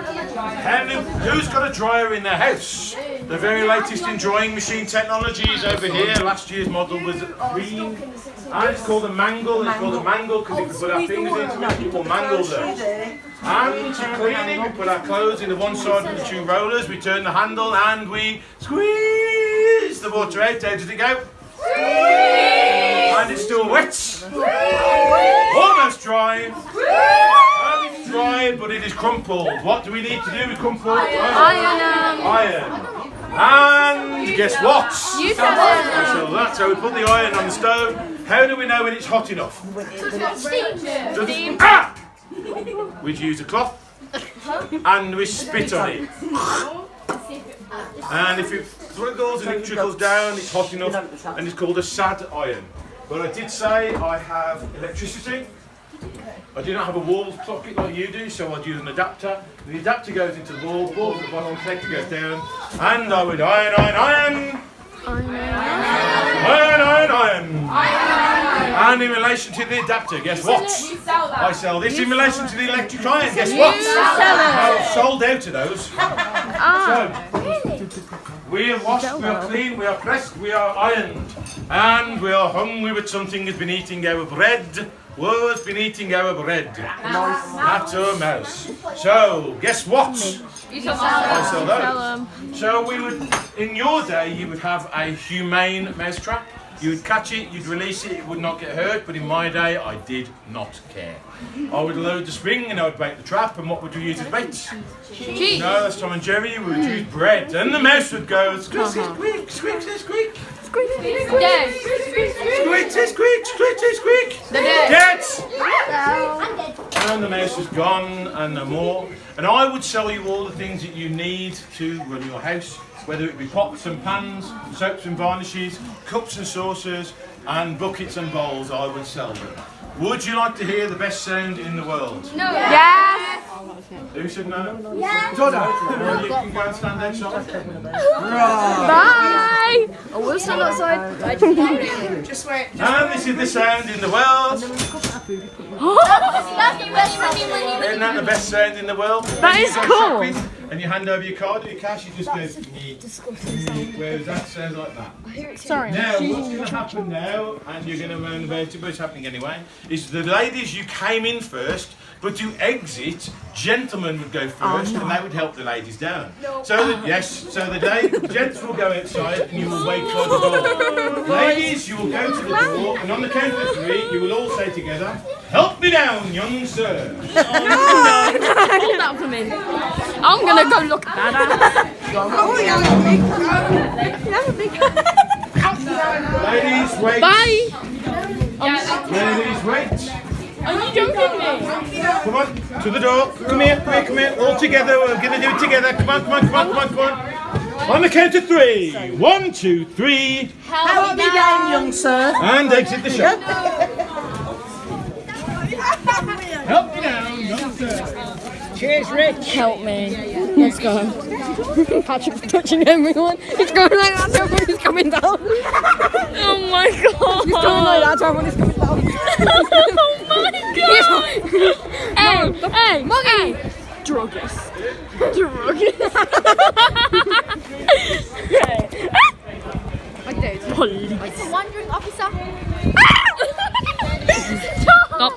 Who's got a dryer in their house? The very latest in drying machine technology is over here. Last year's model was green. And it's called a mangle. It's called a mangle because if we put our fingers into it, it will mangle them. And to clean it, we put our clothes in the one side with the two rollers, we turn the handle and we squeeze the water out. How does it go? And it's still wet. Almost dry. And it's dry, but it is crumpled. What do we need to do with crumpled? Iron. And guess what? You said that. So we put the iron on the stove. How do we know when it's hot enough? Steam. Ah! We'd use a cloth and we spit on it. And if it thriggles and it trickles down, it's hot enough and it's called a sad iron. But I did say I have electricity. I do not have a wall socket like you do, so I'd use an adapter. The adapter goes into the wall, balls at the bottom, connector goes down, and I would iron. And in relation to the adapter, guess what? I sell this. In relation to the electric iron, guess what? I've sold out of those. So, we are washed, we are clean, we are pressed, we are ironed. And we are hungry with something that's been eating our bread. What's been eating our bread? That's a mouse. So, guess what? I sell those. So we would, in your day, you would have a humane mousetrap. You would catch it, you'd release it, it would not get hurt, but in my day, I did not care. I would load the spring and I would bait the trap, and what would you use as bait? Cheese. No, that's Tom and Jerry, we would use bread, and the mouse would go, squeak, squeak, squeak, squeak. Dead. Squeak, squeak, squeak, squeak. Dead. And the mouse is gone and no more. And I would sell you all the things that you need to run your house, whether it be pots and pans, soaps and varnishes, cups and saucers, and buckets and bowls. I would sell them. Would you like to hear the best sound in the world? No. Yes. Who said no? Yeah. Well, you can go and stand outside. Bye. I will stand outside. Just wait. And this is the sound in the world. Isn't that the best sound in the world? That is You go cool. shopping And you hand over your card or your cash, you just go, whereas that sounds like that. Sorry. Now, what's going to happen now, and you're going to moan about it, but it's happening anyway, is the ladies, you came in first, but to exit, gentlemen would go first, and that would help the ladies down. So, the gents will go outside, and you will wait by the door. Ladies, you will go to the door, and on the count of 3, you will all say together, "Help me down, young sir." Hold that for me. I'm gonna go look at that. Ladies, wait. Bye. Ladies, wait. Are you joking me? Come on, to the door. Come here, all together. We're going to do it together. Come on. On the count of 3. 1, 2, 3. Help me down, young sir. And exit the shop. Help me down, young sir. Cheers, Rich. Help me. Let's go. Patrick's touching everyone. He's going like that to everyone who's coming down. Oh my god. He's going like that to everyone who's coming down. Oh my god. Hey, Muggy. Druggist. Police. Wandering officer. Stop.